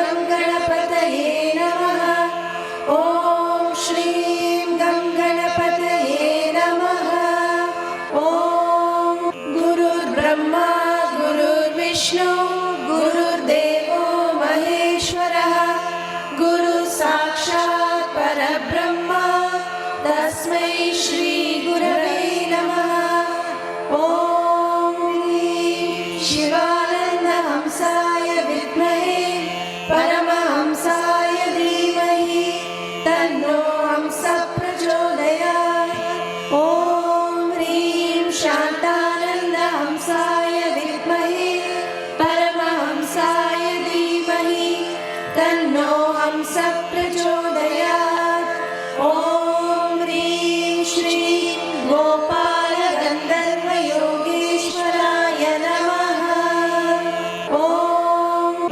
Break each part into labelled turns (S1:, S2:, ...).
S1: गं गणपतये नमः। ॐ श्रीं गं गणपतये नमः। ॐ गुरुर्ब्रह्मा गुरुर्विष्णु गुरुर्देवो महेश्वरः गुरु साक्षात् परब्रह्म तस्मै श्री गुरवे नमः। ॐ शिवानंद हंसाय विद्महे परमहंसाय धीमहि तन्नो हंसः प्रचोदयात्। ॐ ह्रीं शान्तानंद हंसाय विद्महे परमहंसाय धीमहि तन्नो हंसः प्रचोदयात्। ॐ ह्रीं श्री गोपाल गंधर्व योगेश्वराय नमः। ॐ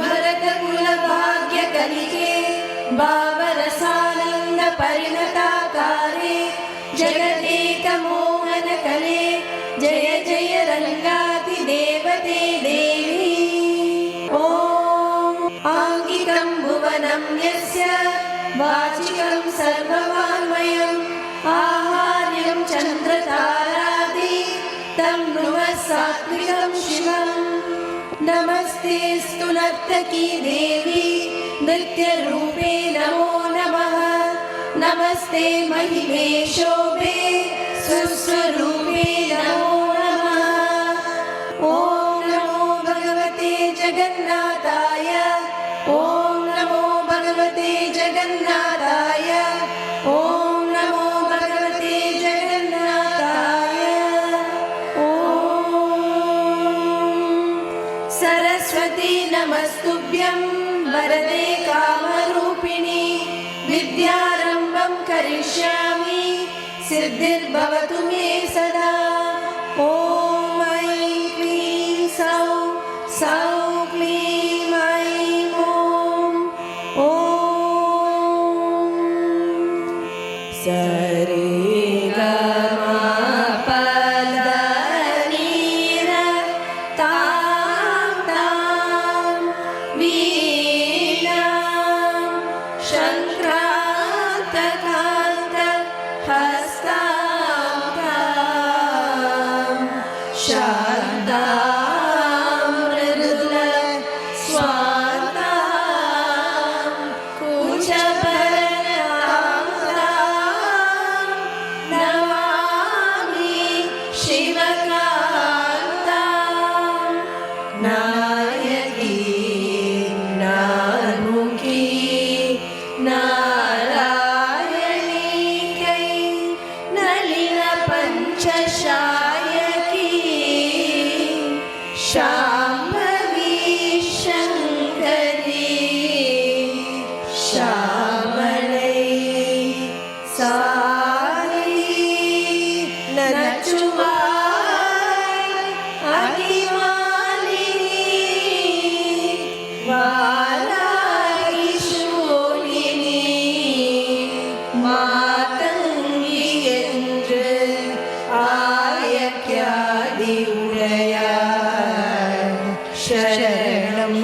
S1: भरतकुल भाग्य कलिके भावरसानंद परिणताकारे जगदेक मोहन कले जय जय रंगातिदेवते देवी। ॐ आंगिकं भुवनं यस्य वाचिकं सर्ववाङ्मयम् आहार्यं चन्द्रतारादि तं नमः सात्विकं शिवम्। नमस्तेऽस्तु नर्तकी देवी नृत्यरूपे नमो नमः। नमस्ते महिमे शोभे सुस्वरूपे नमो नमः। ॐ नमो भगवते जगन्नाथाय। ॐ नमो भगवते जगन्नाथाय। ॐ नमो भगवते जगन्नाथाय। ॐ सरस्वती नमस्तुभ्यं वरदे कामरूपिणि विद्यारम्भं करिष्यामि सिद्धिर्भवतु मे सदा। ॐ ऐं क्लीं सौः सौः क्लीं ऐं ॐ। सरे ग म पद नी र तां तां वीणां शङ्क्रान्त कान्त हस्तां तां शारदां मृदुल स्वान्तां कुचभरतां तां नमामि शिवकान्तां। नायकी नान्मुखी नारायणीकै नलिन पंचशायकी शाम्भवी शङ्करी श्यामलै सारी नचुवाई अगिमालिनी वाराही शूलिनी मातंगी என்று ஆயக்கியாதி உடையாய் शरणं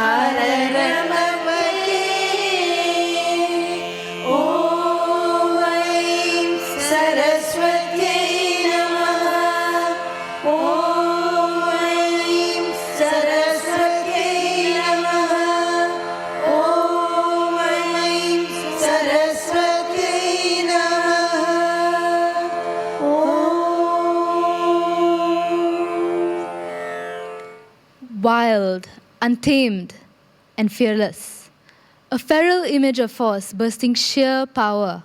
S1: अरणमवगे। ॐ ऐं सरस्वत्यै नमः। ॐ ऐं सरस्वत्यै नमः। ॐ ऐं सरस्वत्यै नमः। ॐ
S2: wild, untamed, and fearless. A feral image of force bursting sheer power.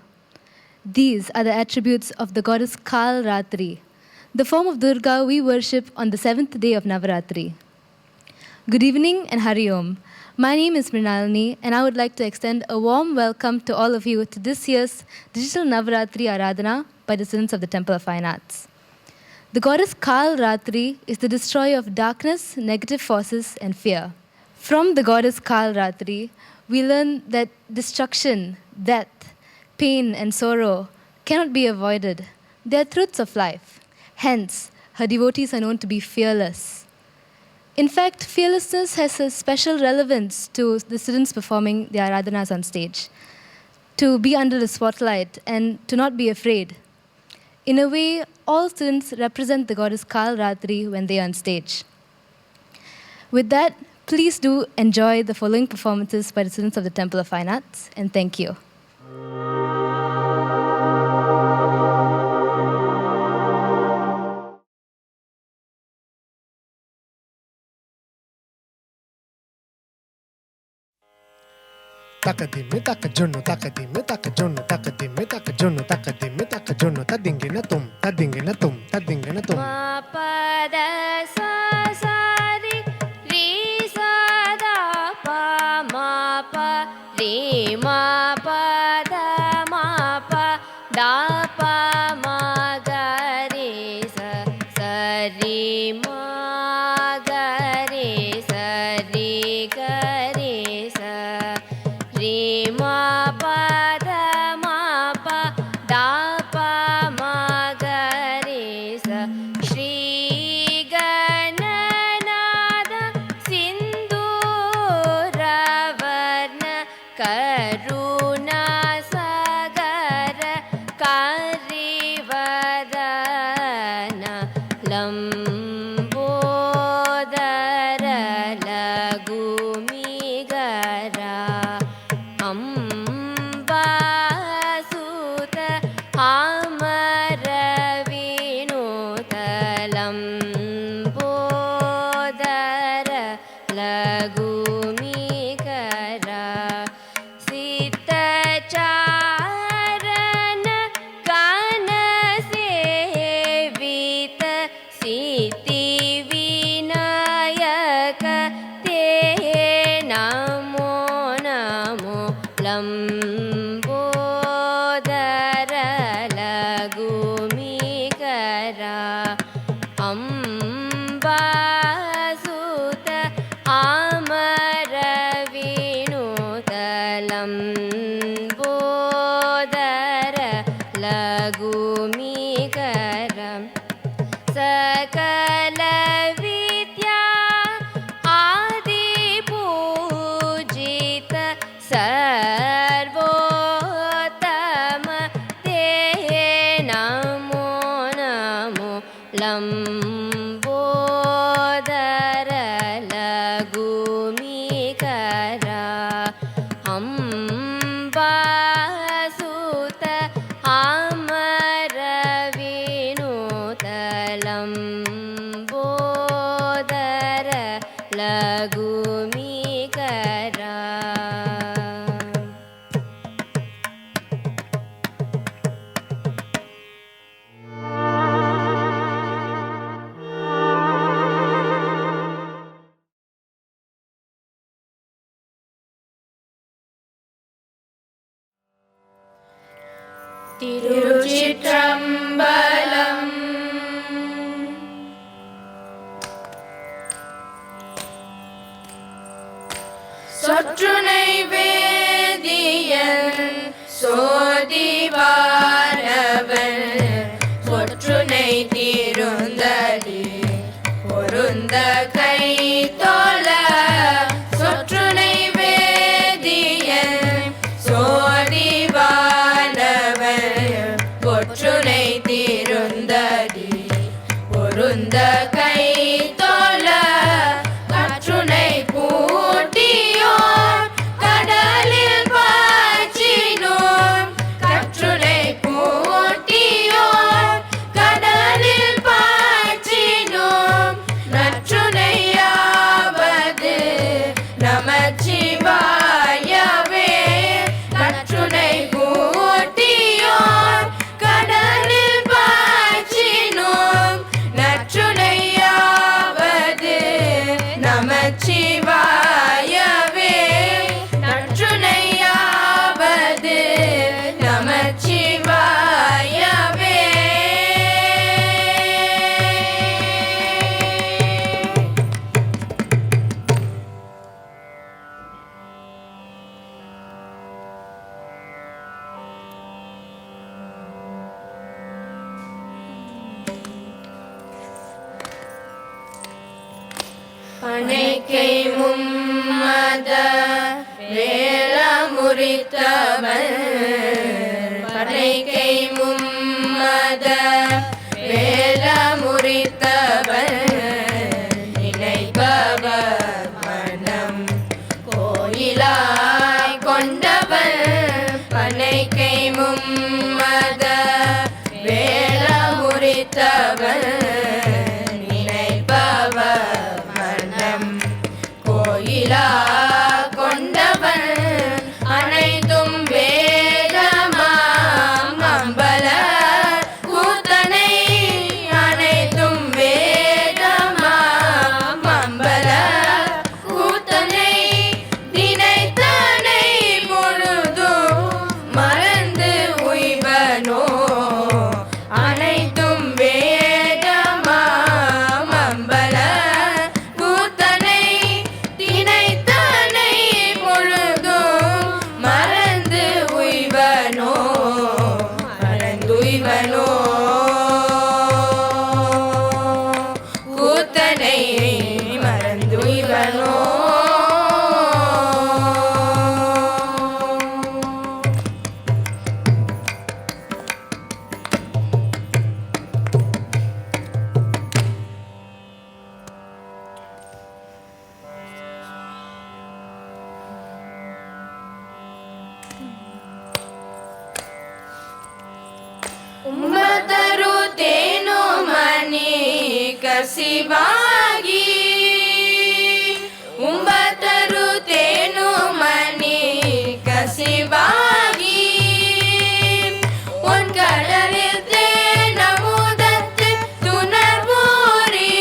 S2: These are the attributes of the goddess Kal Ratri, the form of Durga we worship on the 7th day of Navaratri. Good evening and Hari Om. My name is Mrinalini, and I would like to extend a warm welcome to all of you to this year's digital Navaratri Aradhana by the students of the Temple of Fine Arts. The goddess Kal Ratri is the destroyer of darkness, negative forces, and fear. From the goddess Kal Ratri, we learn that destruction, death, pain, and sorrow cannot be avoided. They are truths of life. Hence, her devotees are known to be fearless. In fact, fearlessness has a special relevance to the students performing their aradhanas on stage. To be under the spotlight and to not be afraid. In a way, all students represent the goddess Kal Ratri when they are on stage. With that, please do enjoy the following performances by the students of the Temple of Fine Arts, and thank you.
S3: Takadime takajono takadime takajono takadime takajono takadime takajono tadingena tum tadingena tum tadingena tum
S4: ma pa da sa sa ri sa da pa ma pa ri ma pa da pa ma ga re sa ri ma ga re sa ri ga re sa re ma pa da pa ma ga re sa Shri Gananada Sindhuravarna Karuna Sagara Karivadana Lambodara Lagumigara Ambasuta Amara Vinuta Lambodara Lagumigara Sita Charana Kana Sevita Siti Vinayaka Te Namo Namo Lambodara Lagumigara Ambasuta Amara Vinuta Lambodara Lagumigara Sakala Vidya Adi Pujita Sarvotama Te Namo Namo Lambodara Lagumigara Ambasuta Amara Vinuta Lambodara Lagumigara திருச்சிற்றம்பலம் சொற்றுனை வேதியன் சோதிவாரவன் சொற்றுனை தீருந்தடி பொருந்த கை தோல சொற்றுனை வேதியன் சோதிவானவன் பொற்றுனை தீருந்தடி பொருந்த கை தோல கற்றுனை பூட்டியோர் கடலில் பாய்ச்சினோம் கற்று பனைக்கை மும்மத வேல முறித்தவன் பனைக்கை மும்மத வேல முறித்தவன் நினைப்பவர் மனம் கோயிலாய் கொண்டவன் பனைக்கை மும்மத வேல முறித்தவன் நினைப்பவர் மனம் கோயிலா கொண்டவன் அனைத்தும் வேதமாம் அம்பல கூத்தனை அனைத்தும் வேதமாம் அம்பல கூத்தனை நினைத்தனை பொழுதும் மறந்து உய்வனோ அனைத்தும் வேதமாம் அம்பல கூத்தனை தினைத்தனை பொழுதும் மறந்து உய்வனோ மறந்துய்வனோ கூத்தனை மறந்துய்வனோ ಉಮ್ಮತರುತ್ತೇನೋ ಮನಿ ಕಸಿವಾಗಿ ಉಂಬತರುತ್ತೇನೋ ಮನಿ ಕಸಿವಾಗಿ உன் கடலில் தேனமுதத்து துணர்வோரே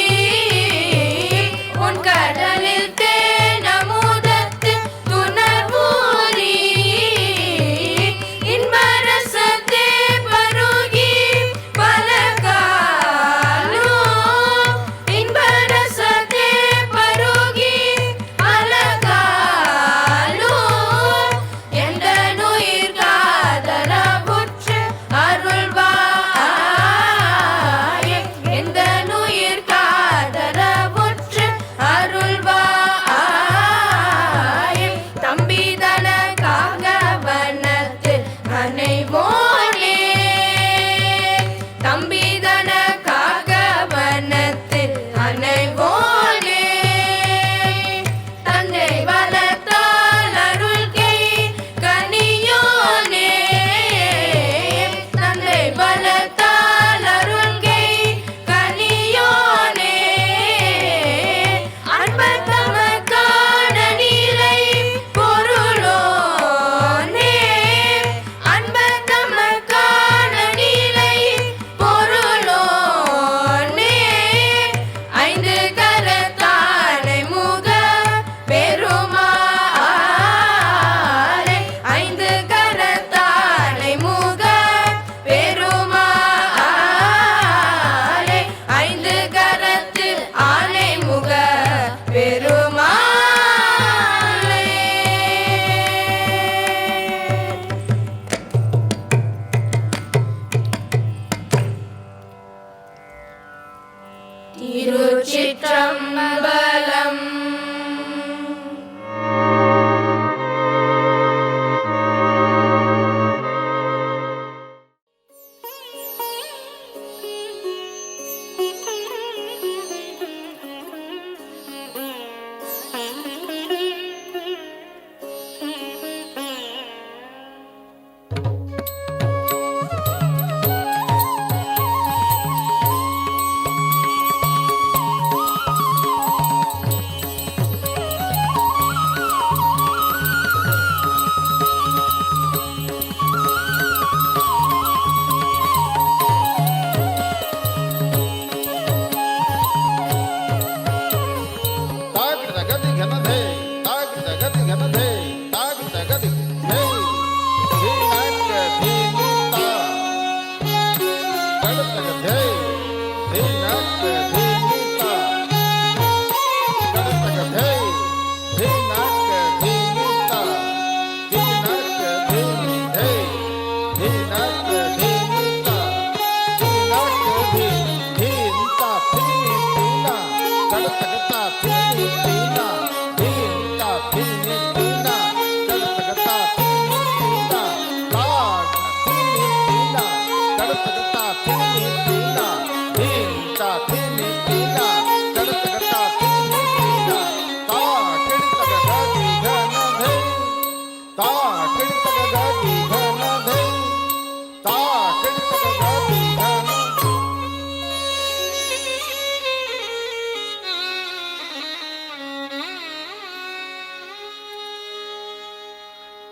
S4: உன் கடலில் தேனமுதத்து துணர்வோரே இன்பரசத்தே பருகி பலகாலோ இன்பரசத்தே பருகி பலகாலோ எந்த நுயிர் காதரவுற்று அருள்வாயே எந்த நுயிர் காதரவுற்று அருள்வாயே தம்பிதன காகவனத்து அனைவோனே தம்பிதன காகவனத்து அனைவோனே தன்னை வளர்த்தால் அருள்கை கனியோனே தன்னை வளர்த்தால் அருள்கை கனியோனே அன்பர் தமக்கான நிலை பொருளோனே அன்பர் தமக்கான நிலை பொருளோனே ஐந்து கரத்தானை முக பெருமாளே ஐந்து கரத்தானை முக பெருமாளே ஐந்து கரத்து ஆனை முக பெருமாளே திருச்சிற்றம்பலம்
S5: Tata,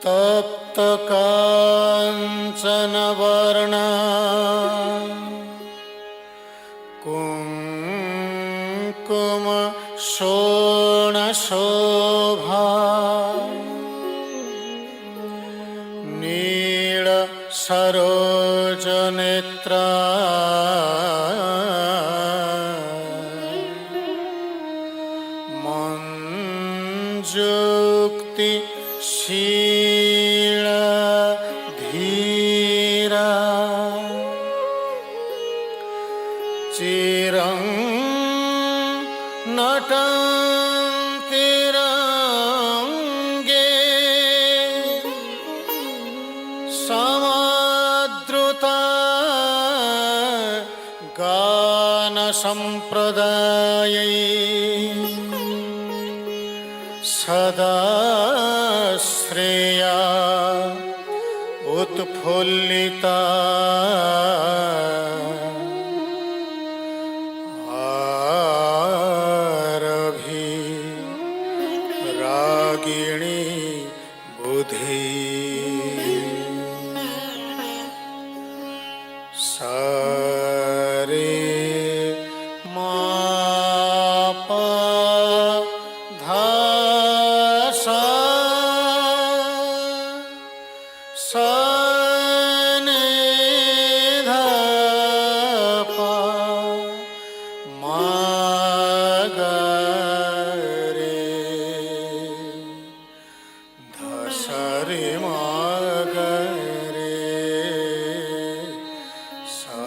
S5: तप्तकाञ्चनवर्णा कुङ्कुमशोणशोभा नीलसरोजनेत्रा मञ्जुक्तिशीला धीरा चिरं नटन्ति रङ्गे समादृता गानसम्प्रदायै सदा श्रेया उत्फुल्लिता आरभि रागिणी बुधि सारे मापा सा सने धा पा मा गा रे धा सा रे मा गा रे सा।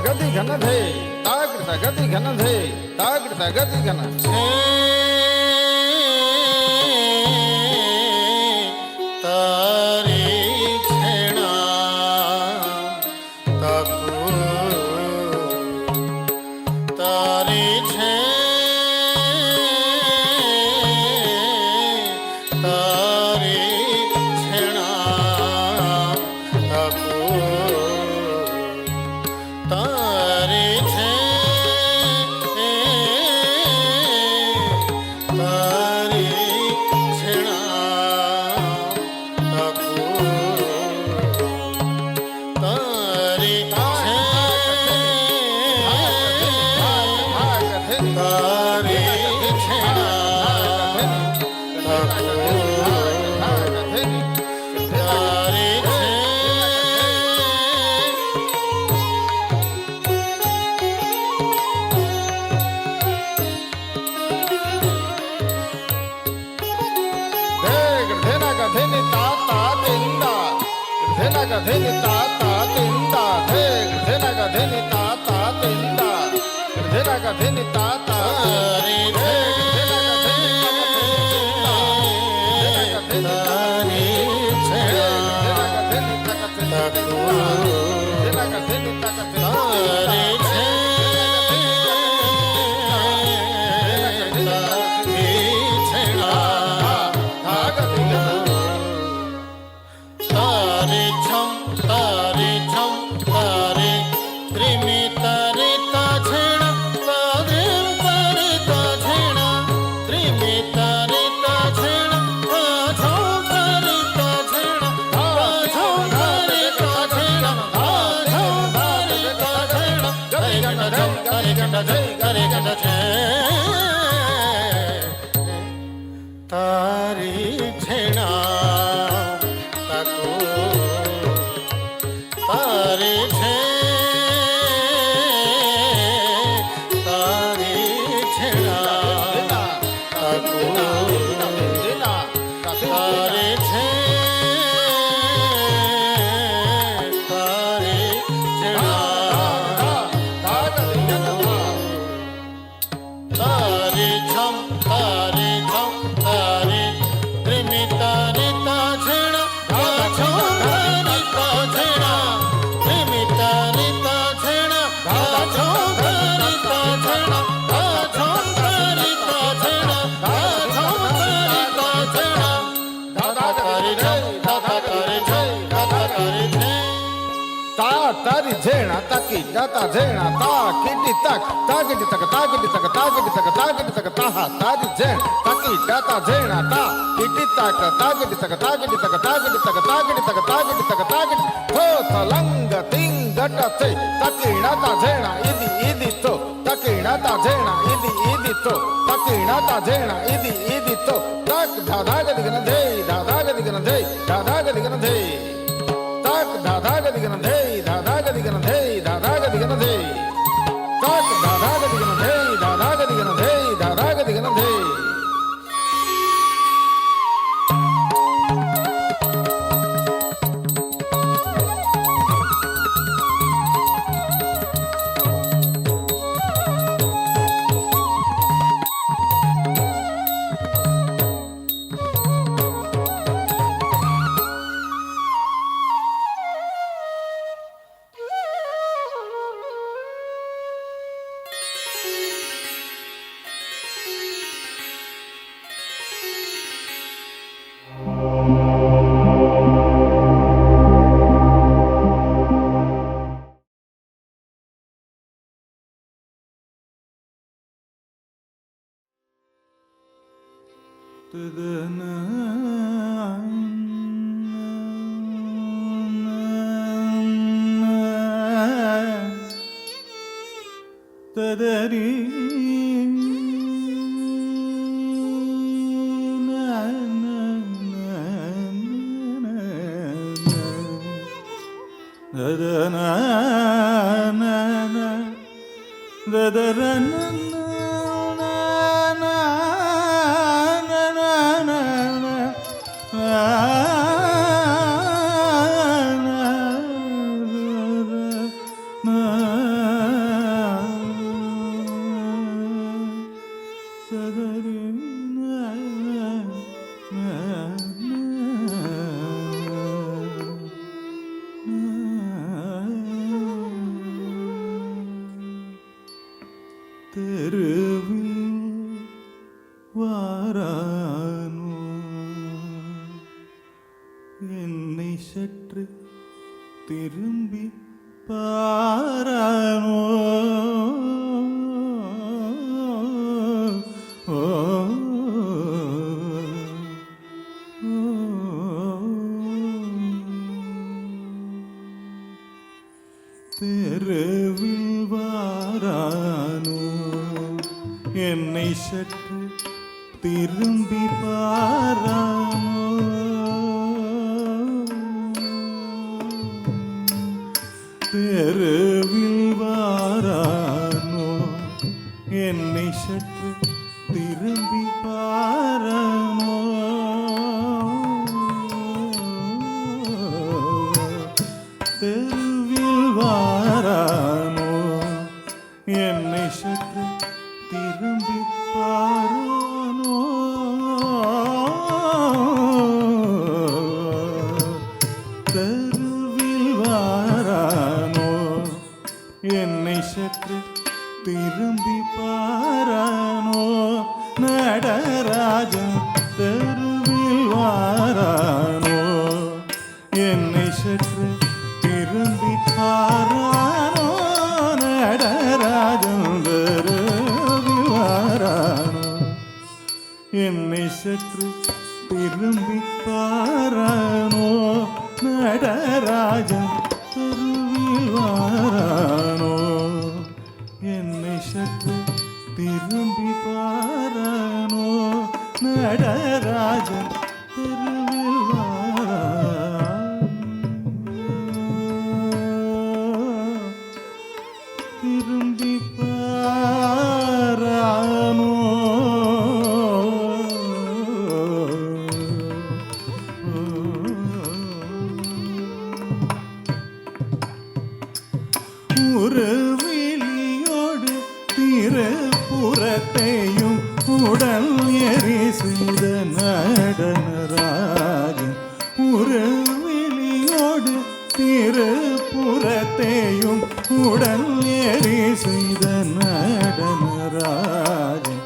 S6: गति घन धे ताकृत गति घन धे ताकृत गति घन
S5: तारी छेना तकु तारी छे तारी छेना तकु तारे छे तारे छेना तकु तारे छे तारे छेना तकु तारे छे
S6: धनि ताता तिंदा धना का धनि ताता तिंदा धना का धनि ताता तिंदा धना का धनि ताता रे धना का धनि धना का धनि तकु धना का धनि तकु रे तारी छेना तकु तारी छे तारी छेना तकु तारी छे तारी छेना तारे छम तारे छम तारे त्रिमिता रिता छेना छम तारे ता छेना त्रिमिता तारी झेणा ताकी जाता झेणा ता किटी तक ताकिटी तक ताकिटी तक ताकिटी तक ताकिटी तक ताहा तारी झेण ताकी जाता झेणा ता किटी तक ताकिटी तक ताकिटी तक ताकिटी तक ताकिटी तक ताकिटी तक ताकिटी हो तलंग तिंगट ते ताकिणाता झेणा इदी इदी तो ताकिणाता झेणा इदी इदी तो ताकिणाता झेणा इदी इदी तो तक धाधा गदिगन दे धाधा गदिगन दे धाधा गदिगन दे तक धाधा गदिगन दे धाधा गदिगन दे धाधा गदिगन दे तक धाधा गदिगन दे धाधा गदिगन दे धाधा गदिगन दे
S7: ததரி என்னை சற்று திரும்பி பாரானோ தெருவில் வாரானோ என்னை சற்று திரும்பி பாரானோ தெருவில் வாரானோ என்னை சற்று திரும்பி பாரானோ தெருவில் வாரானோ என்னை சற்று திரும்பி பாரானோ தெருவில் வாரானோ என்னை சற்று திரும்பி பாரானோ நடராஜன் தெருவில் வாரானோ என்னை சற்று திரும்பி பாரானோ நடராஜன் தெருவில் வாரானோ என்னை சற்று திரும்பி பாரானோ நடராஜன் தெருவில் வாரானோ என்னை சற்று திரும்பி பாரானோ நடராஜன் தெருவில் வாரானோ திரும்பி பாரானோ ஒரு விழியோடு திருப்புறத்தையும் உடல் எரி செய்த நடனராஜன் ஒரு விழியோடு திருப்புறத்தையும் உடல் எரி செய்த நடனராஜன்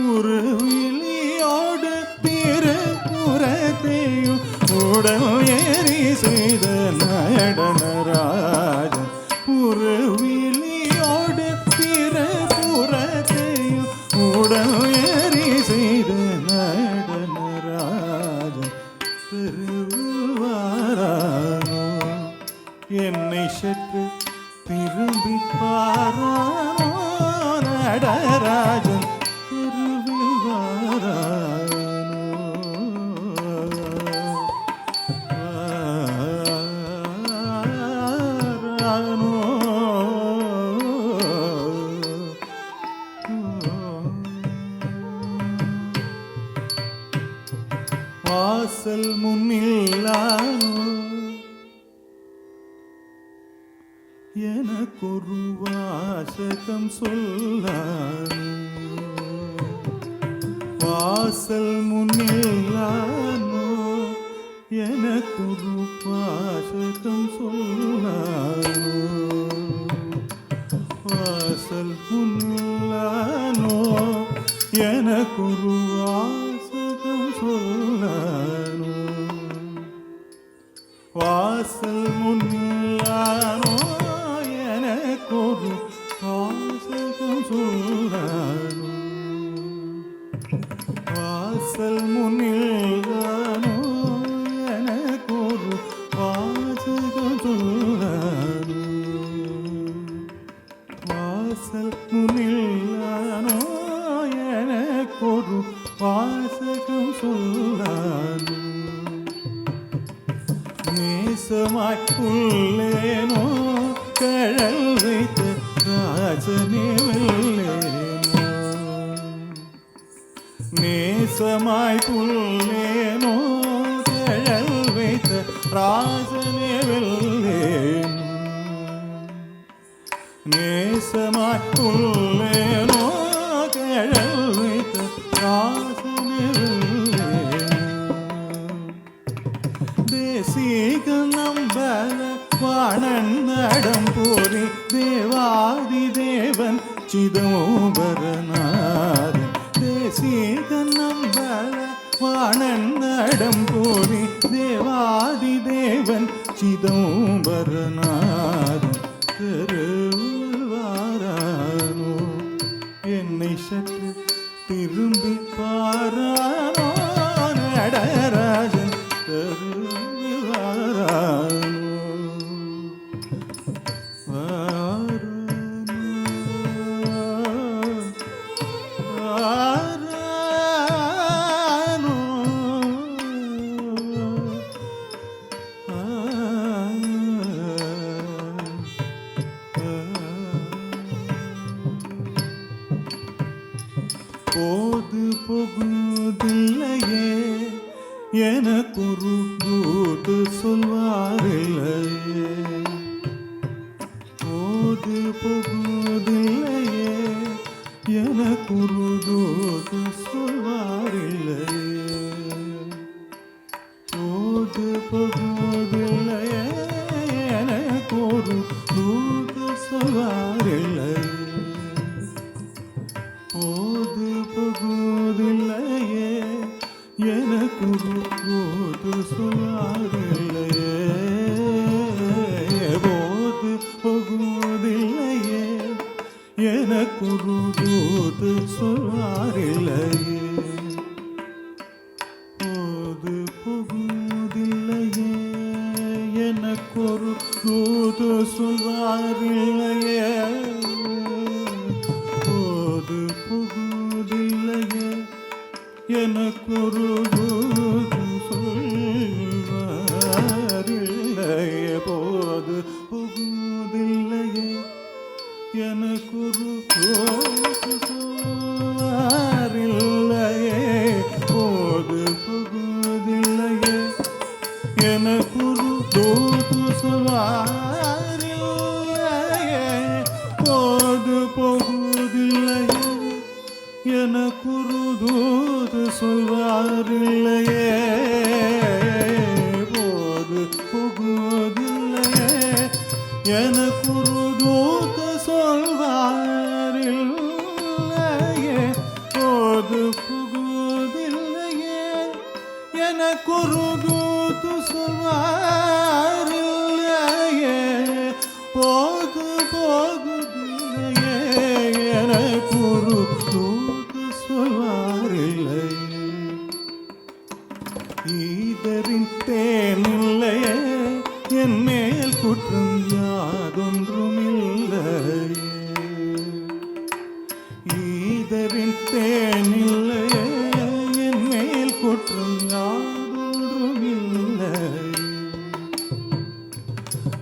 S7: ஒரு விழியோடு திருப்புறத்தையும் உடல் எரி செய்த நடனராஜன் உருவிலியோடு திரபுரத்தையும் உடல் ஏறி செய்த நடனராஜன் திருவாரானோ என்னை சற்று திரும்பி பாரானோ நடராஜன் திருவில் வாரானோ வாசல் முன்னில்லானோ எனக்கொரு வாசகம் சொல்லானோ வாசல் முன்னில்லானோ எனக்கொரு வாசகம் சொல்லானோ வாசல் முன்னில்லானோ எனக்கொரு வாசகம் சொல்லானோ வாசல் முன்னில்லானோ எனக்கொரு வாசகம் சொல்லானோ வாசல் முன்னில்லானோ எனக்கொரு வாசகம் சொல்லானோ வாசல் முன்னில்லானோ எனக்கொரு வாசகம் சொல்லானோ நேசமாய் புல்லேனோ கழல் வைத்த ராஜனே வெல்லேனோ நேசமாய் புல்லேனோ கழல் வைத்த ராஜனே வெல்லேனோ நேசமாய் புல்லேனோ கழல் வைத்த ராஜனே வெல்லேனோ தேசிக நம்பல வாணன் நடம் போரி தேவாதி தேவன் சிதம்பரநாதன் தேசிக நம்பல வாணன் நடம் போரி தேவாதி தேவன் சிதம்பரநாதன் திருவாரானோ என்னை சற்று திரும்பி பாரானோ நடராஜன் திருவாரானோ போது போகுதில்லையே எனக்கொரு தூது சொல்வாரில்லையே போது போகுதில்லையே எனக்கொரு தூது சொல்வாரில்லையே போது போகுதில்லையே எனக்கொரு தூது சொல்வாரில்லையே போது போகுதில்லையே எனக்கொரு தூது சொல்வாரில்லையே போது போகுதில்லையே எனக்கொரு தூது சொல்வாரில்லையே போது போகுதில்லையே எனக்கொரு தூது சொல்வாரில்லையே போது போகுதில்லையே எனக்கொரு தூது சொல்வாரில்லையே போது போகுதில்லையே எனக்கொரு தூது சொல்வாரில்லையே போது போகுதில்லையே எனக்கொரு தூது சொல்வாரில்லையே போது போகுதில்லையே எனக்கொரு தூது சொல்வாரில்லையே போது போகுதில்லையே எனக்கொரு தூது சொல்வாரில்லையே போது போகுதில்லையே எனக்கொரு தூது சொல்வாரில்லையே போது என் மேல் குற்றம் யாதொன்றுமில்லையே ஈதரின் தேனில்லையே என் மேல் குற்றம் யாதொன்றுமில்லை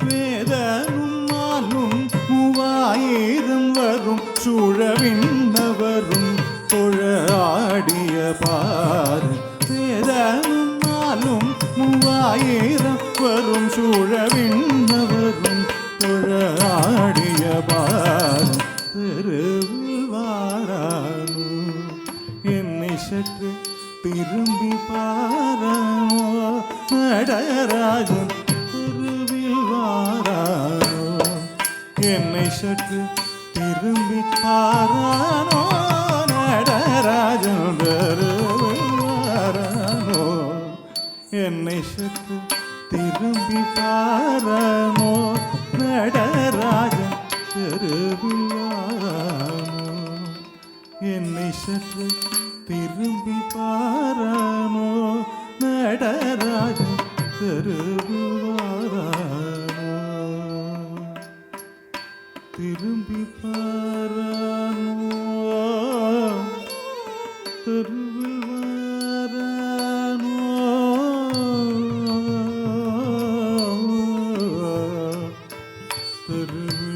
S7: வேதனும் மாலும் மூவாயிரம் வரும் சூழவிண்ணவரும் தொழ ஆடிய பாரு வேதனும் மாலும் மூவாயிரம் வரும் சூழவிண்ணவரும் தொழ ஆடிய பாரு தெருவில் வாரானோ என்னை சற்று திரும்பி பாரானோ நடராஜன் தெருவில் வாரானோ என்னை சற்று திரும்பி பாரானோ நடராஜன் தெருவில் வாரானோ என்னை சற்று திரும்பி பாரானோ நடராஜன் தெருவில் வாரானோ என்னை சற்று திரும்பி பாரானோ நடராஜன் தெருவில் வாரானோ திரும்பி பாரானோ தெருவில் வாரானோ தெருவில்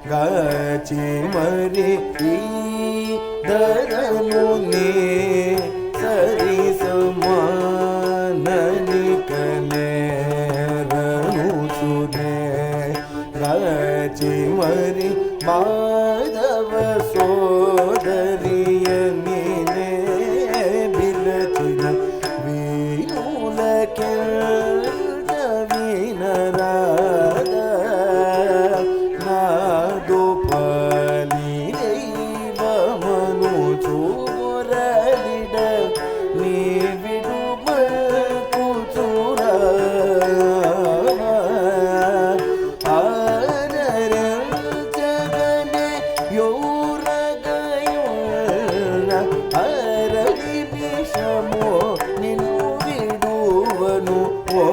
S8: గాచి మరి ధరను నీ సరి సమానని కలేరను సునే గాచి మరి మాధవ సోదరియని బిలచిన వీణులకే వినరాద నాదు పలి దైవమను చూరలిడ నీ విడుమ కూచుర ఆనర జగనే యోరగయున అరగి విషమో నిన్ను విడువను ఓ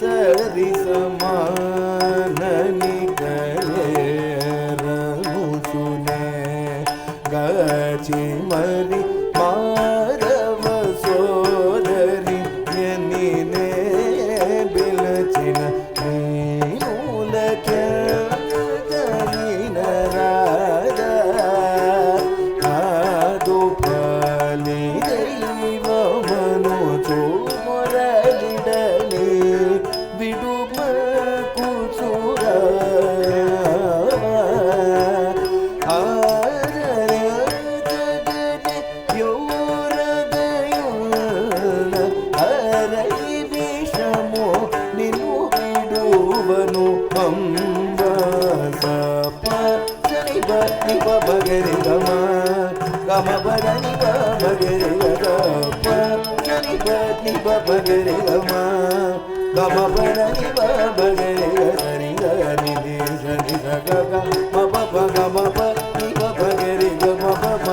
S8: సరి సమానని కలేరను సునే గాచి మరి మాధవ సోదరి ఎనినే బిలచిన నీనులకే వినరాద నాదు పలి దైవమను చూరలిడని విడుమ కూచుర అరగి విషము నిన్ను విడువను అంబ సప జని బని బగరి గమ గమ బని బగరి గమ జని బని బగరి గమ గమ బని బగరి సరి గని ది సరి గగ మప గమ పని బగరి గమ పమ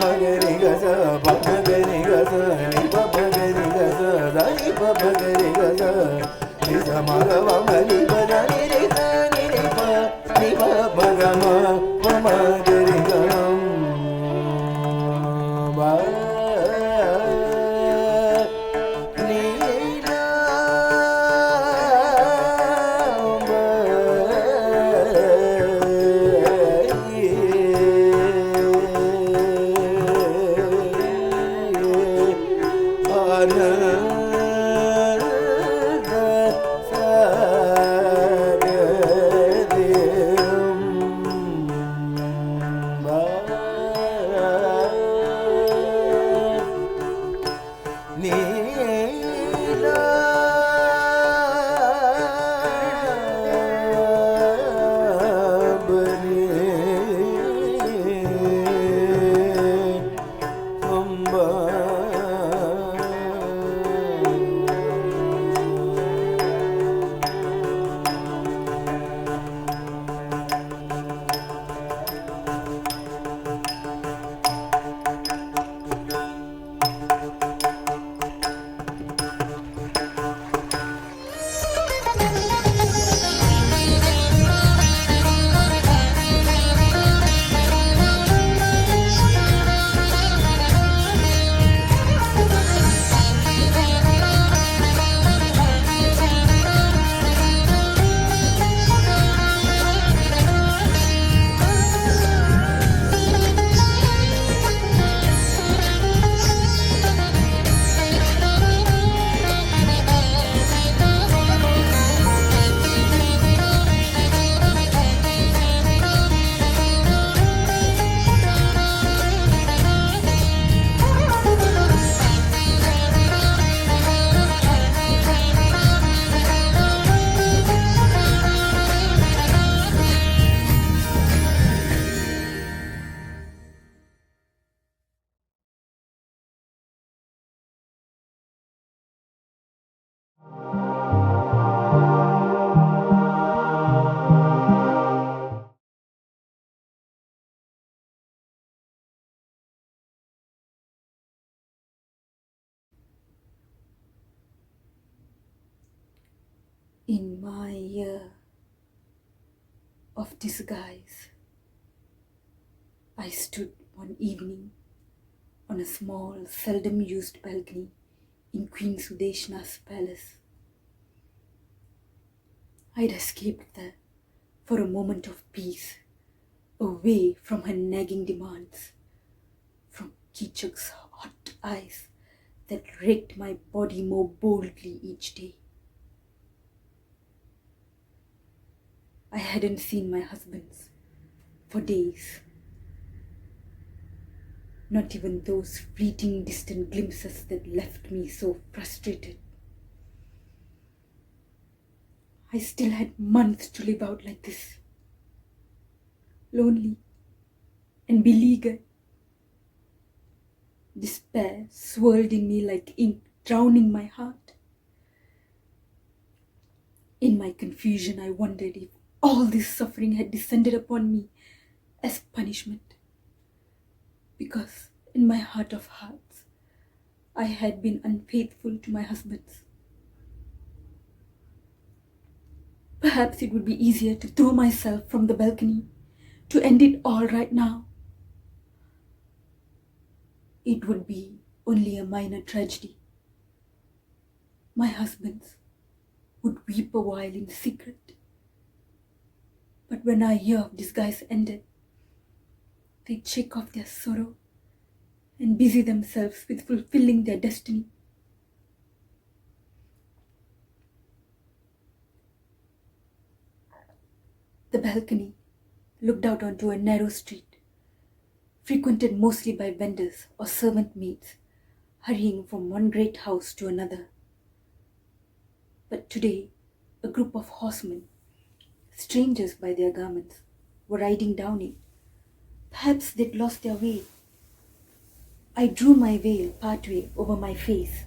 S8: మగరి గస బగరి గస ని బగరి గస దై బగరి గస ని సమగవ మలి బదని రి సని రి ప ని బగమ పమ గరి గం బా
S1: In my year of disguise, I stood one evening on a small, seldom used balcony in Queen Sudeshna's palace. I'd escaped there for a moment of peace, away from her nagging demands, from Kichuk's hot eyes that raked my body more boldly each day. I hadn't seen my husband's for days. Not even those fleeting distant glimpses that left me so frustrated. I still had months to live out like this. Lonely and beleaguered. Despair swirled in me like ink, drowning my heart. In my confusion, I wondered if all this suffering had descended upon me as punishment. Because in my heart of hearts, I had been unfaithful to my husband's. Perhaps it would be easier to throw myself from the balcony, to end it all right now. It would be only a minor tragedy. My husband's would weep a while in secret. But when our year of disguise ended, they'd shake off their sorrow and busy themselves with fulfilling their destiny. The balcony looked out onto a narrow street, frequented mostly by vendors or servant maids, hurrying from one great house to another. But today, a group of horsemen, strangers by their garments, were riding down it. Perhaps they'd lost their way. I drew my veil partway over my face,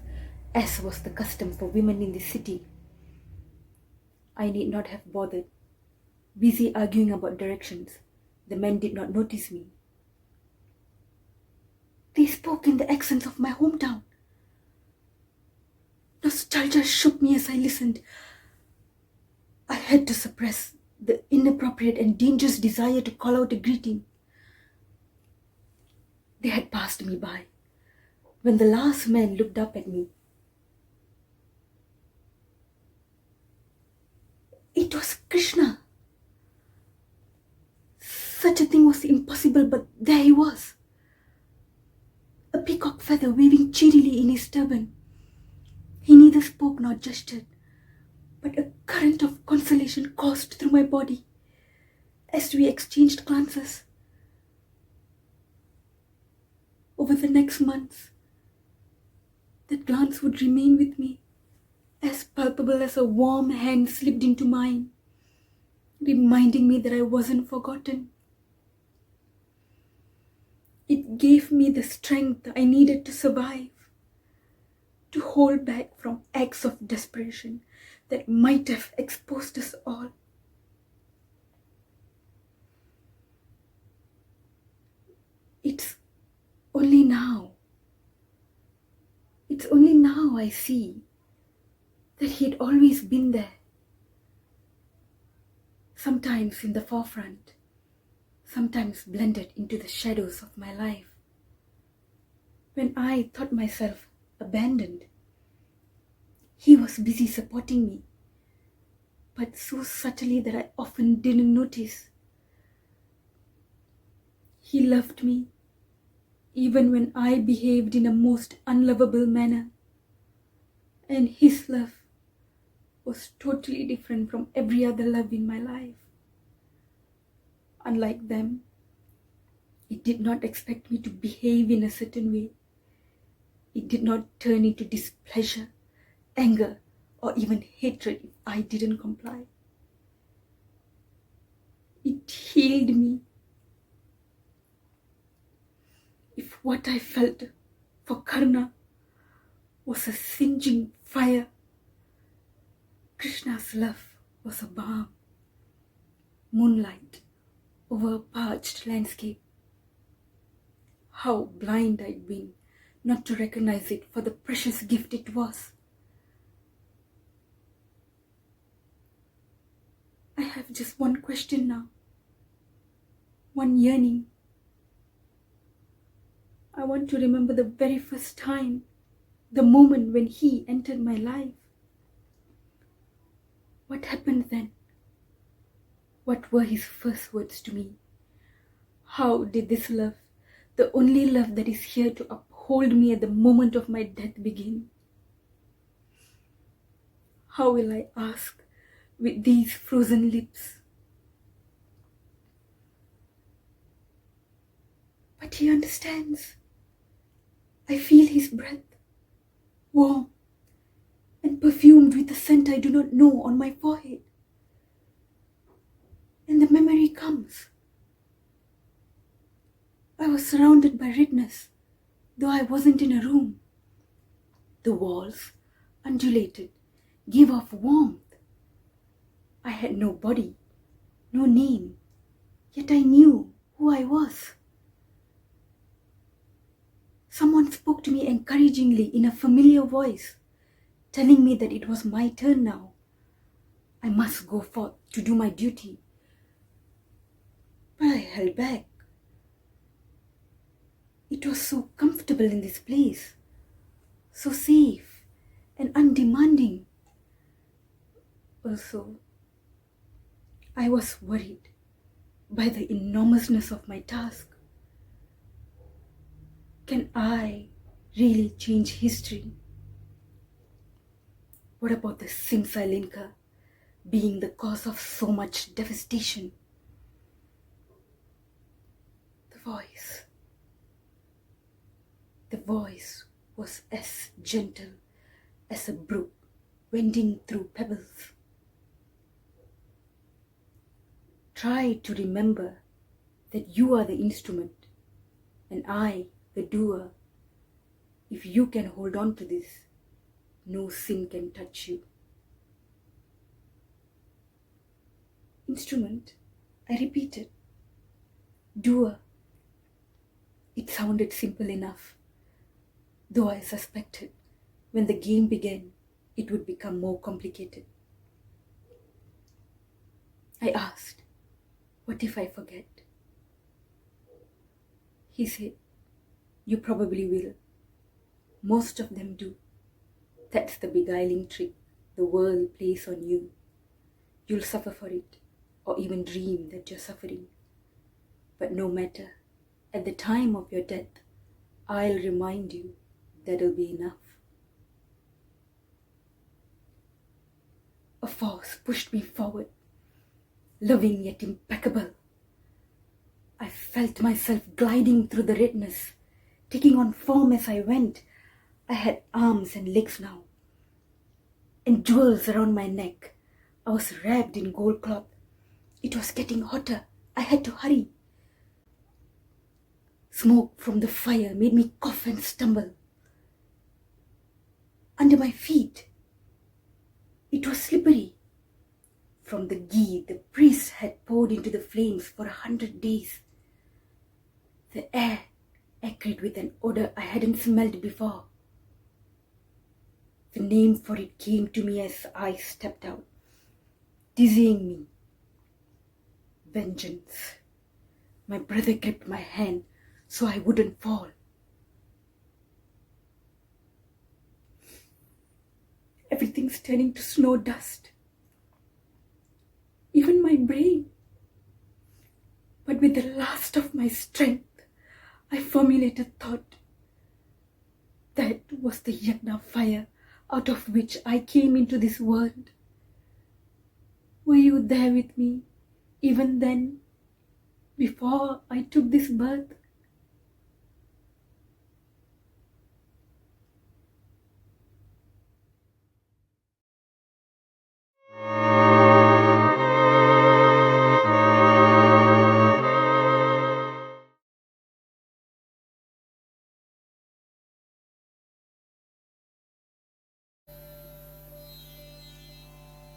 S1: as was the custom for women in the city. I need not have bothered. Busy arguing about directions, the men did not notice me. They spoke in the accents of my hometown. Nostalgia shook me as I listened. I had to suppress the inappropriate and dangerous desire to call out a greeting. They had passed me by when the last man looked up at me. It was Krishna. Such a thing was impossible, but there he was. A peacock feather waving cheerily in his turban. He neither spoke nor gestured, but a current of consolation coursed through my body as we exchanged glances. Over the next months, that glance would remain with me, as palpable as a warm hand slipped into mine, reminding me that I wasn't forgotten. It gave me the strength I needed to survive, to hold back from acts of desperation that might have exposed us all. It's only now I see that he had always been there. Sometimes in the forefront, sometimes blended into the shadows of my life. When I thought myself abandoned, he was busy supporting me, but so subtly that I often didn't notice. He loved me, even when I behaved in a most unlovable manner, and his love was totally different from every other love in my life. Unlike them, it did not expect me to behave in a certain way. It did not turn into displeasure, anger, or even hatred if I didn't comply. It healed me. If what I felt for Karna was a singeing fire, Krishna's love was a balm, moonlight over a parched landscape. How blind I'd been not to recognize it for the precious gift it was. have just one question now, one yearning. I want to remember the very first time, the moment when he entered my life. What happened then? What were his first words to me? How did this love, the only love that is here to uphold me at the moment of my death, begin? How will I ask with these frozen lips? But he understands. I feel his breath, warm and perfumed with a scent I do not know, on my forehead. And the memory comes. I was surrounded by redness, though I wasn't in a room. The walls undulated, gave off warmth. I had no body, no name, yet I knew who I was. Someone spoke to me encouragingly in a familiar voice, telling me that it was my turn now. I must go forth to do my duty. But I held back. It was so comfortable in this place, so safe and undemanding. Also, I was worried by the enormousness of my task. Can I really change history? What about the Simsa-Linka being the cause of so much devastation? The voice was as gentle as a brook wending through pebbles. Try to remember that you are the instrument and I the doer. If you can hold on to this, no sin can touch you. Instrument, I repeated. Doer. It sounded simple enough, though I suspected when the game began, it would become more complicated. I asked, what if I forget? He said, you probably will. Most of them do. That's the beguiling trick the world plays on you. You'll suffer for it, or even dream that you're suffering. But no matter, at the time of your death, I'll remind you that'll be enough. A force pushed me forward, loving yet impeccable. I felt myself gliding through the redness, taking on form as I went. I had arms and legs now, and jewels around my neck. I was wrapped in gold cloth. It was getting hotter. I had to hurry. Smoke from the fire made me cough and stumble. Under my feet, it was slippery from the ghee the priest had poured into the flames for 100 days. The air acrid with an odor I hadn't smelled before. The name for it came to me as I stepped out, dizzying me. Vengeance. My brother gripped my hand so I wouldn't fall. Everything's turning to snow dust. Even my brain. But with the last of my strength, I formulated thought. That was the yagna fire out of which I came into this world. Were you there with me, even then, before I took this birth?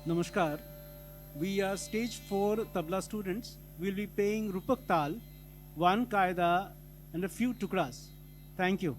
S7: Namaskar. We are stage 4 tabla students. We'll be playing Rupak Tal, one Qaida and a few tukras. Thank you.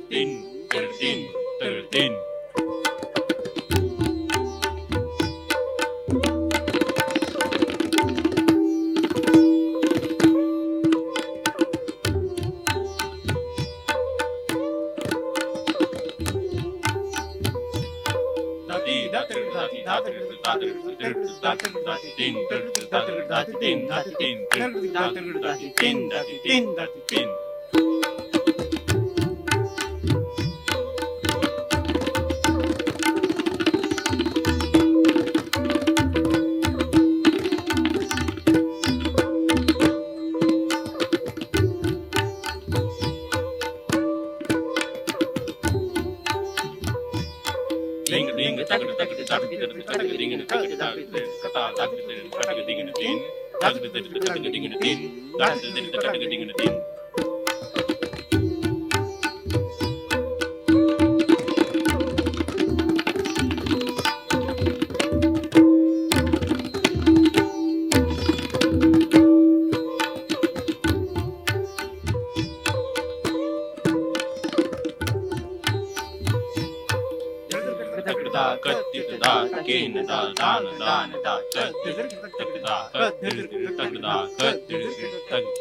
S9: tin tin tin.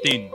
S9: Tin.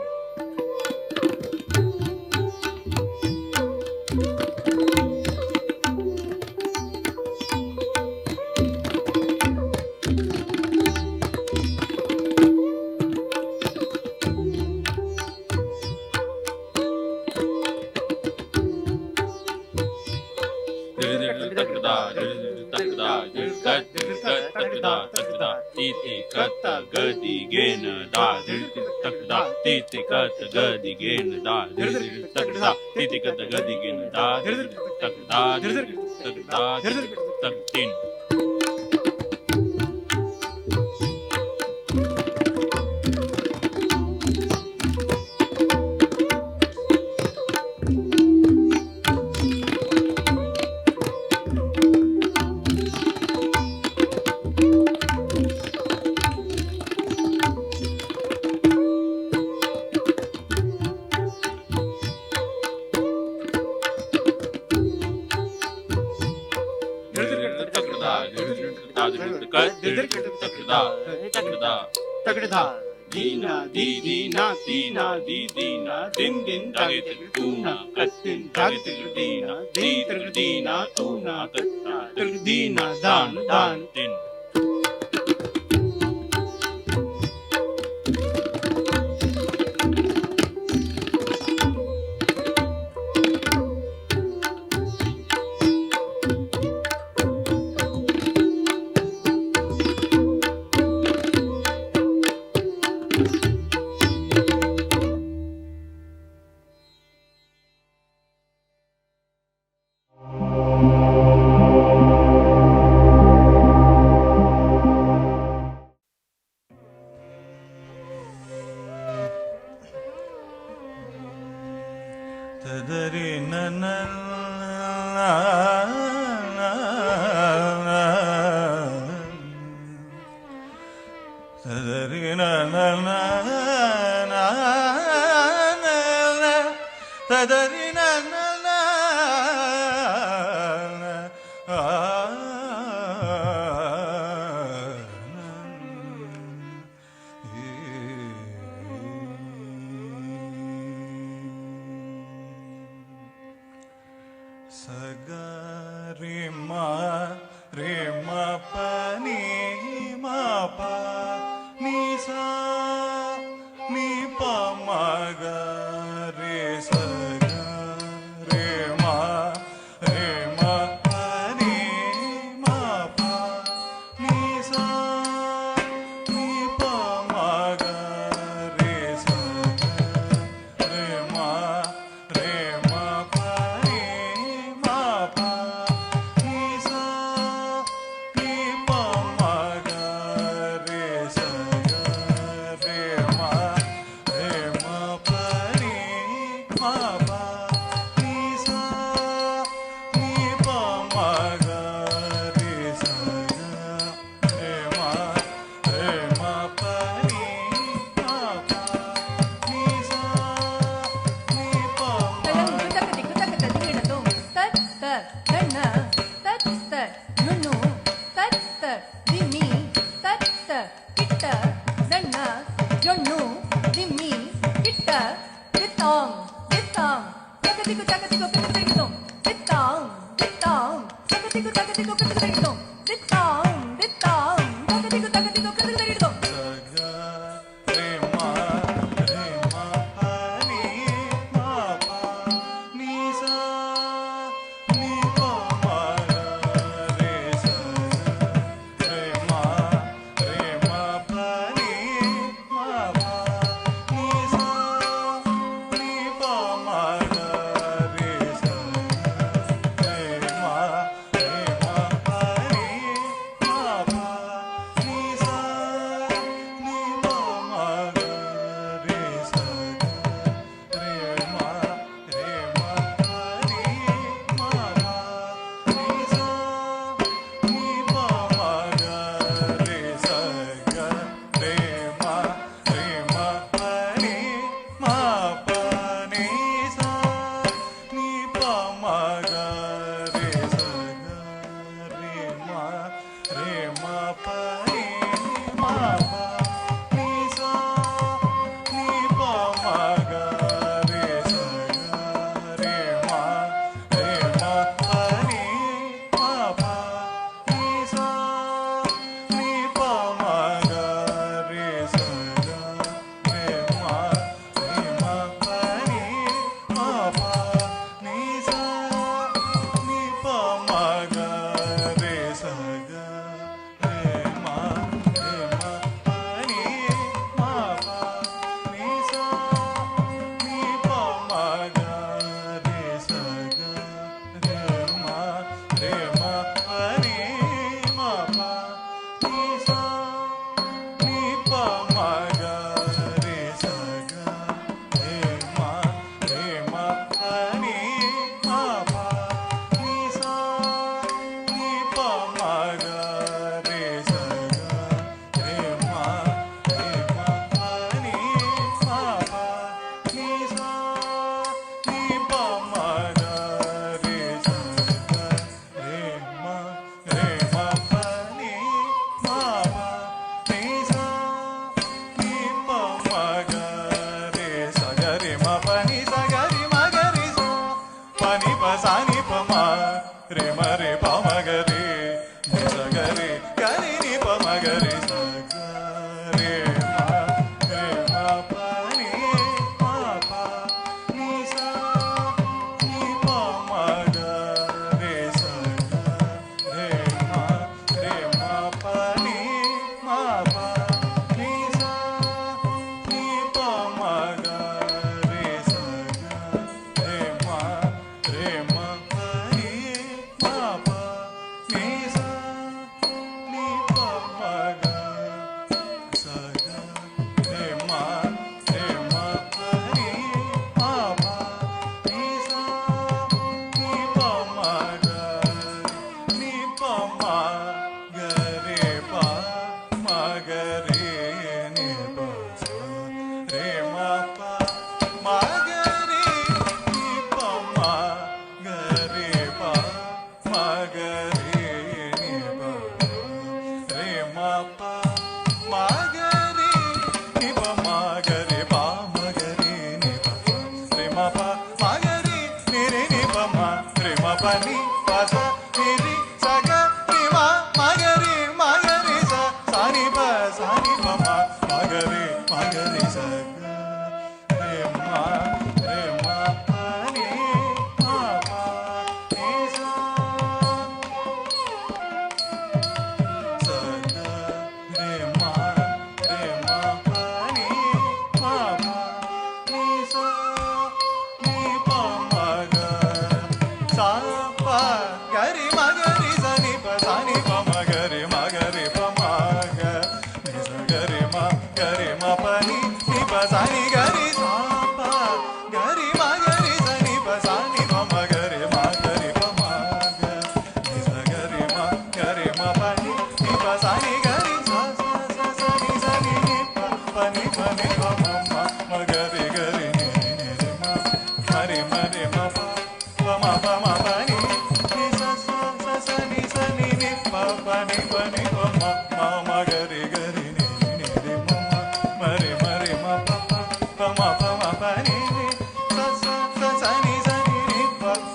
S10: Sa pa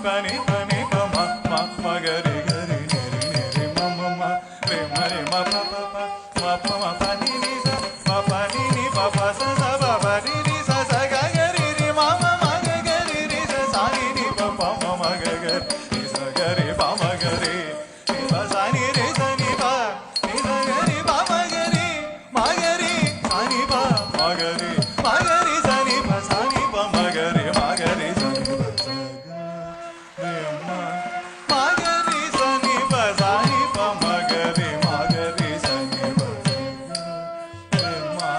S10: pani pani pa ma ma ma ga re ga re re re re ma ma ma re ma pa ma pa ni ni sa ma pa ni ni pa pa sa sa ba ba ni ni sa sa ga ga re re ma ma ma ga ga re re sa sa ni ni pa pa ma ma ga ga ni sa ga re pa ma ga re ni pa sa ni re sa ni pa ni sa ga re pa ma ga re sa ni pa ma ga re sa ni pa sa ni pa ma ga re sa ni pa sa ga re ma ma ga re sa ni pa sa ni pa ma ga re ma ga re sa ni pa sa re ma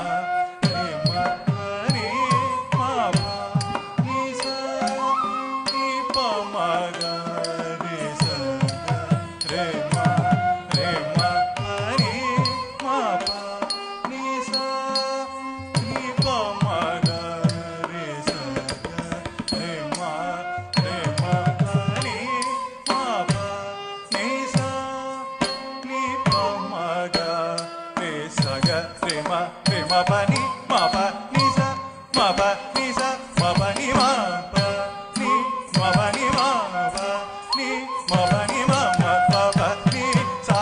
S10: re ma re ma pa ni sa ni pa ma ga re sa re ma re ma re ma pa ni sa ni pa ma ga re sa re ma re ma re ma pa ni sa ni pa ma ga re sa ga re ma pa ni sa ma pa ni sa ma pa ni ma pa ni ma pa ni ma pa ni ma pa ni ma pa pa ni sa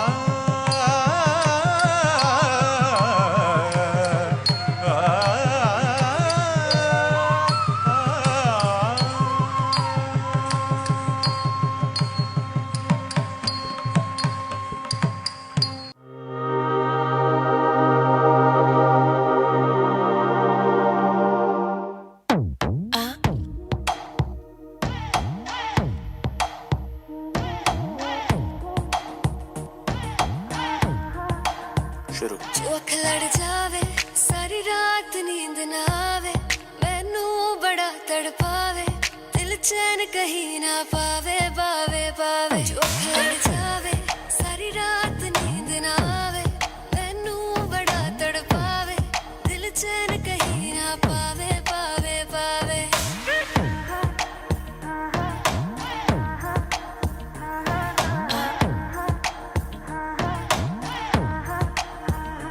S10: शुरू
S4: जो अख लड़ जावे सारी रात नींद ना आवे मैनू बड़ा तड़पावे दिल चैन कहीं ना पावे पावे पावे जो अख लड़ जावे सारी रात नींद ना आवे मैनू बड़ा तड़पावे दिल चैन कहीं ना पावे पावे पावे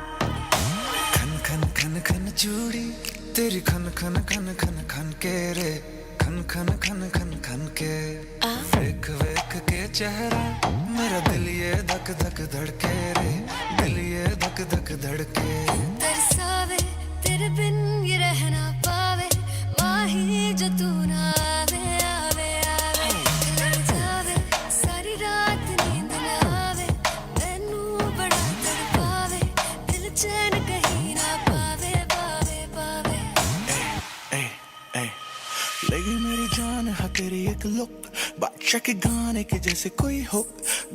S8: खन खन खन खन चूड़ी तेरी खन खन खन खन खन के रे खन खन खन खन खन के वेख वेख के चेहरा मेरा दिल ये धक धक धड़के रे दिल ये धक धक धड़के
S4: तरसावे तेरे बिन ये रह ना पावे माही जो तू ना आवे आवे आवे लड़ जावे सारी रात नींद ना आवे मैनू बड़ा तड़पावे दिल चैन कहीं ना पावे पावे पावे
S8: ए ए लगी मेरी जान है तेरी एक लुक बादशाह के गाने के जैसे कोई हो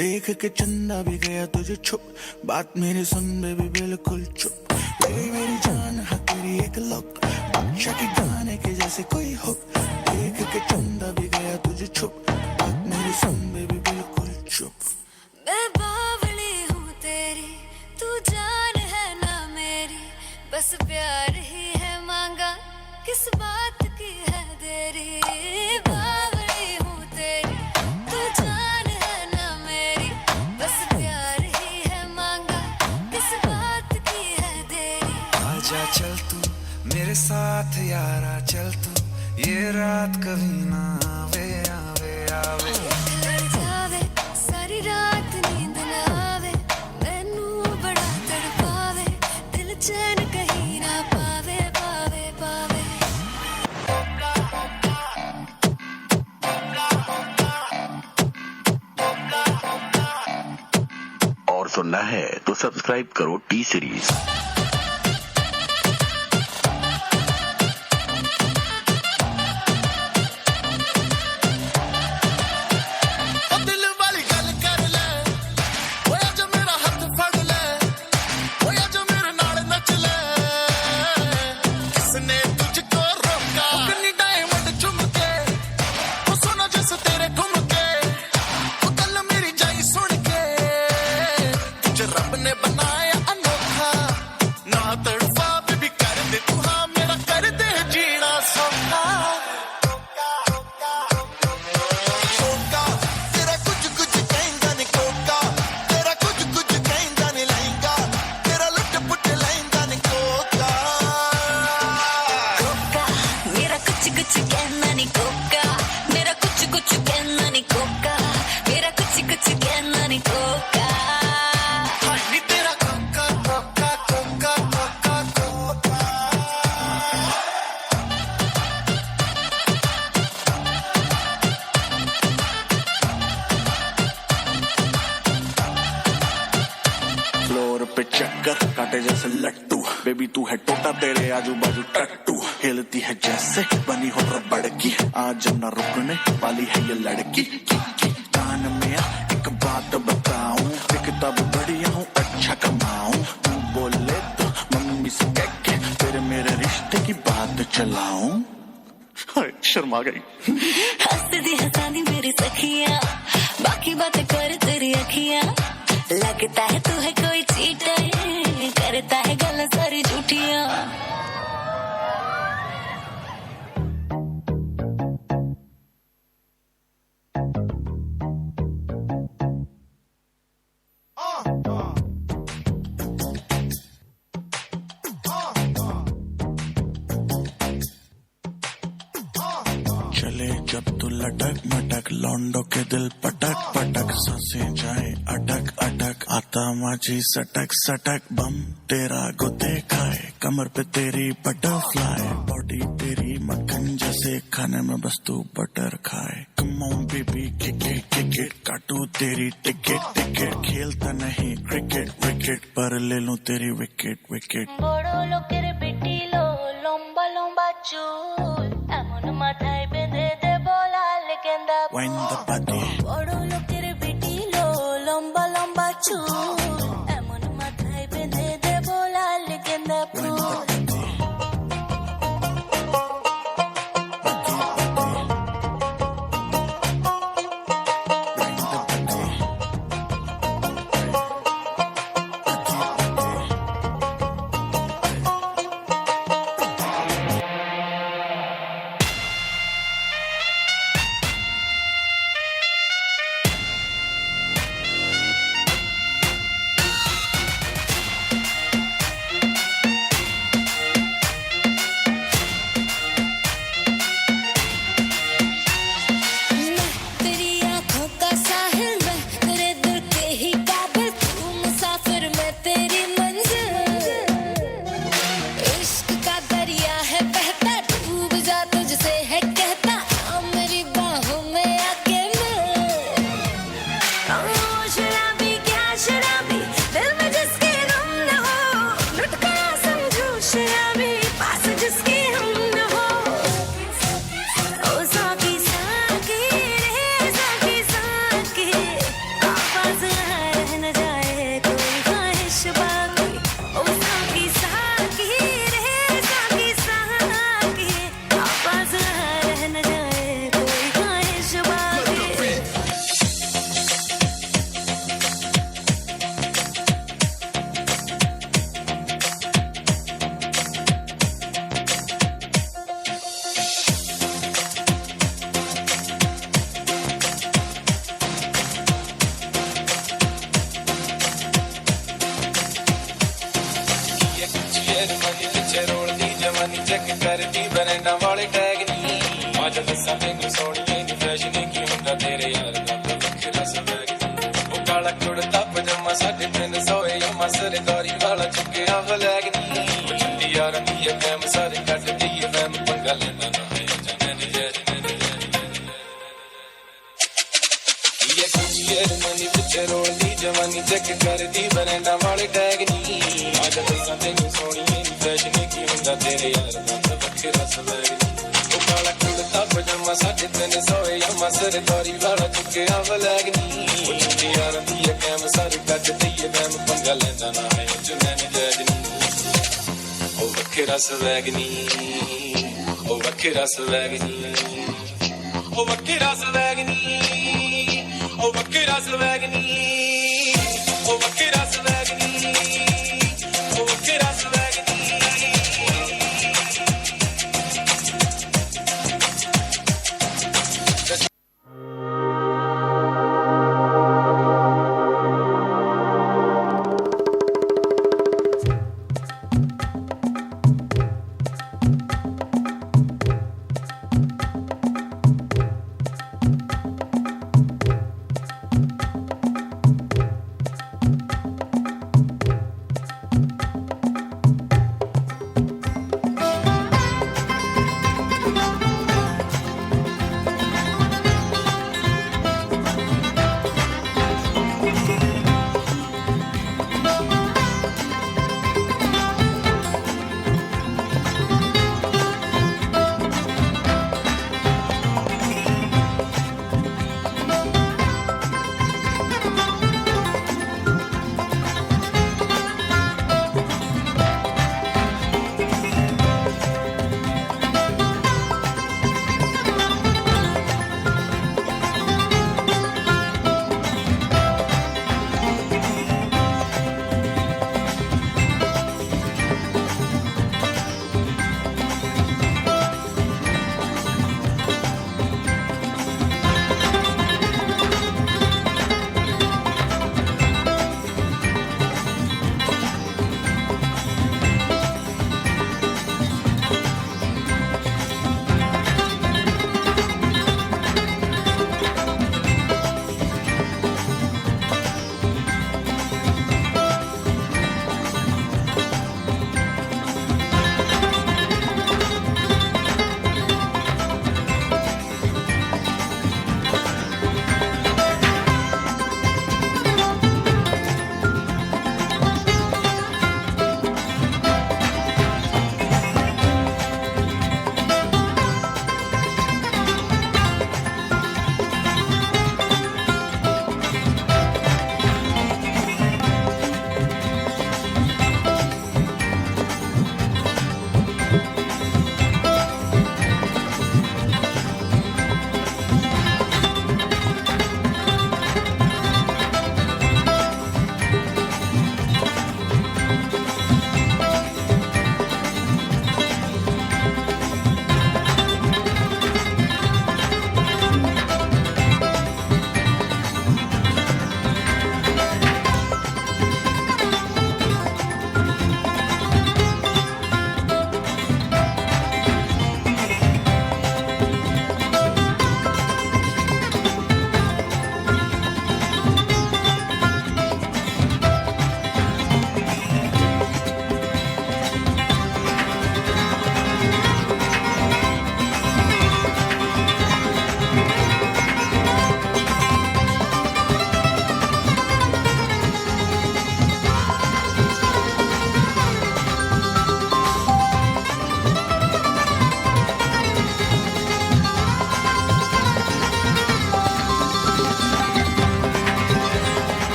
S8: देख के चंदा भी गया तुझे छुप बात मेरे सुन बेबी बिल्कुल चुप लगी मेरी जान है तेरी एक लुक बादशाह के गाने के जैसे कोई हो देख के चंदा भी गया तुझे छुप बात मेरे सुन बेबी बिल्कुल चुप
S4: मैं बावली हूँ तेरी तू जान है ना मेरी बस प्यार ही है मांगा किस बात की है देरी बावली हूँ तेरी तू जान है ना मेरी बस प्यार ही है मांगा किस बात की है देरी
S8: आजा चल तू मेरे साथ यारा चल तू ये रात कभी ना आवे आवे आवे
S4: लड़ जावे सारी रात नींद ना आवे मैनू बड़ा तड़पावे दिल चैन कहीं ना पावे पावे पावे
S11: और सुनना है तो सब्सक्राइब करो टी सीरीज।
S6: दिल वाली गल कर ले ओए जो मेरा हाथ फड़ ले ओए जो मेरे नाल नच ले किसने तुझको रोका कितनी डायमंड चुम के वो सोना जैसे तेरे घूम के वो गल मेरी जाई सुन के तुझे रब ने बनाया अनोखा
S4: कहना नहीं कोका मेरा कुछ कुछ कहना नहीं कोका
S8: हनी तेरा Coca Coca Coca Coca Coca floor पे चक्कर काटे जैसे लट्टू बेबी तू है टोटा तेरे आजू बाजू टट्टू हिलती है जैसे बनी हो रबड़ की आज न रुकने वाली है ये लड़की कान में आ एक बात बताऊं दिखता भी बढ़िया हूँ अच्छा कमाऊं तू बोले तो मम्मी से कह के तेरे मेरे रिश्ते की बात चलाऊं शर्मा गई
S4: हंसती हंसाती मेरी सखियां बाकी बातें कर तेरी अखियां लगता है तू है कोई चीटर करता है गल्ला सारी झूठियां
S8: चले जब तू लटक मटक लौंडो के दिल पटक पटक सांसें जाए अटक अटक आता माझी सटक सटक बम तेरा गुते खाए कमर पे तेरी बटरफ्लाई बॉडी तेरी मक्खन जैसे खाने में बस तू बटर खाए come on baby kick it काटू तेरी टिकट टिकट खेलता नहीं क्रिकेट विकेट पर ले लूं तेरी विकेट विकेट
S4: বড় লোকের বেটি লো লম্বা লম্বা চুল এমন মাথায় বেঁধে দেব লাল গেন্দা
S8: Wind the body
S4: বড় লোকের বেটি লো লম্বা লম্বা চুল এমন মাথায় বেঁধে দেব লাল গেন্দা ফুল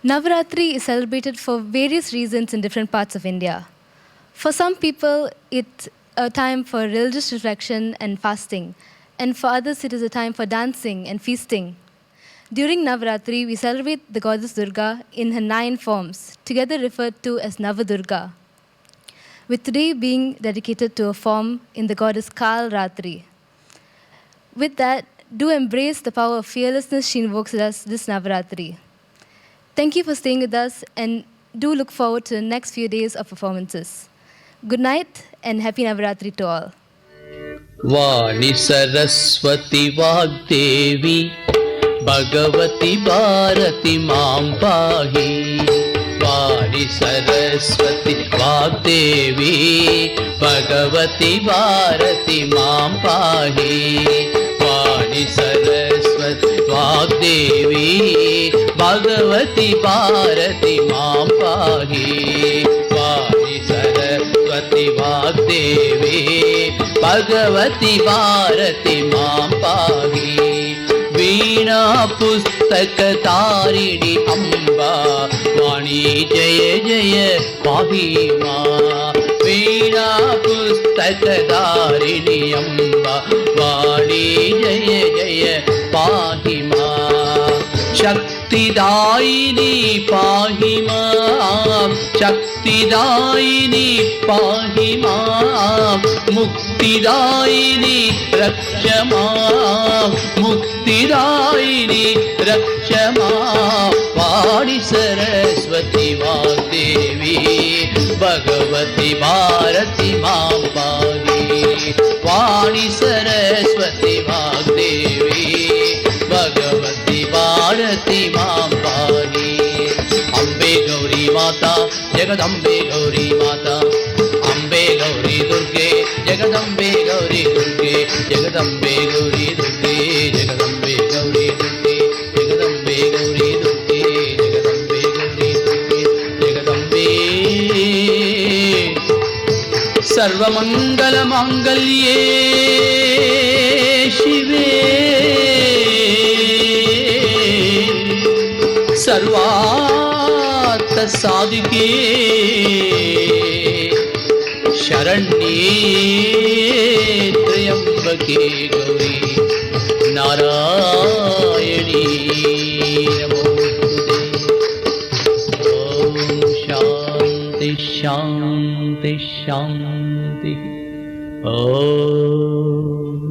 S2: Navaratri is celebrated for various reasons in different parts of India. For some people, it's a time for religious reflection and fasting, and for others, it is a time for dancing and feasting. During Navaratri, we celebrate the goddess Durga in her 9 forms, together referred to as Navadurga, with today being dedicated to a form in the goddess Kal Ratri. With that, do embrace the power of fearlessness she invokes in us this Navaratri. Thank you for staying with us, and do look forward to the next few days of performances. Good night and happy Navaratri to all.
S12: वाणी सरस्वती वाग्देवी भगवती भारती मां पाहि वाणी सरस्वती वाग्देवी भगवती भारती मां पाहि वाणी सरस्वती वाग्देवी भगवती भारती मां पाहि वाणी सरस्वती वाग्देवी भगवती भारती मां पाहि वीणा पुस्तक तारिणी अम्बा वाणी जय जय पाहि मां वीणा पुस्तक तारिणी अम्बा वाणी जय जय पाहि मां शक्तिदायिनी पाहि मां शक्तिदायिनी पाहि मां मुक्तिदायिनी रक्ष मां मुक्तिदायिनी रक्ष मां वाणी सरस्वती वाग्देवी भगवती भारती मां पाहि वाणी सरस्वती वाग्देवी भगवती भारती मां पाहि अम्बे गौरी माता जगदम्बे गौरी माता अम्बे गौरी दुर्गे जगदम्बे गौरी दुर्गे जगदम्बे गौरी दुर्गे जगदम्बे गौरी दुर्गे जगदम्बे गौरी दुर्गे जगदम्बे गौरी दुर्गे जगदम्बे सर्वमंगल मांगल्ये शिवे सर्वार्थ साधिके शरण्ये त्र्यंबके गौरी नारायणी नमोस्तुते ओम शांति शांति शांति ओम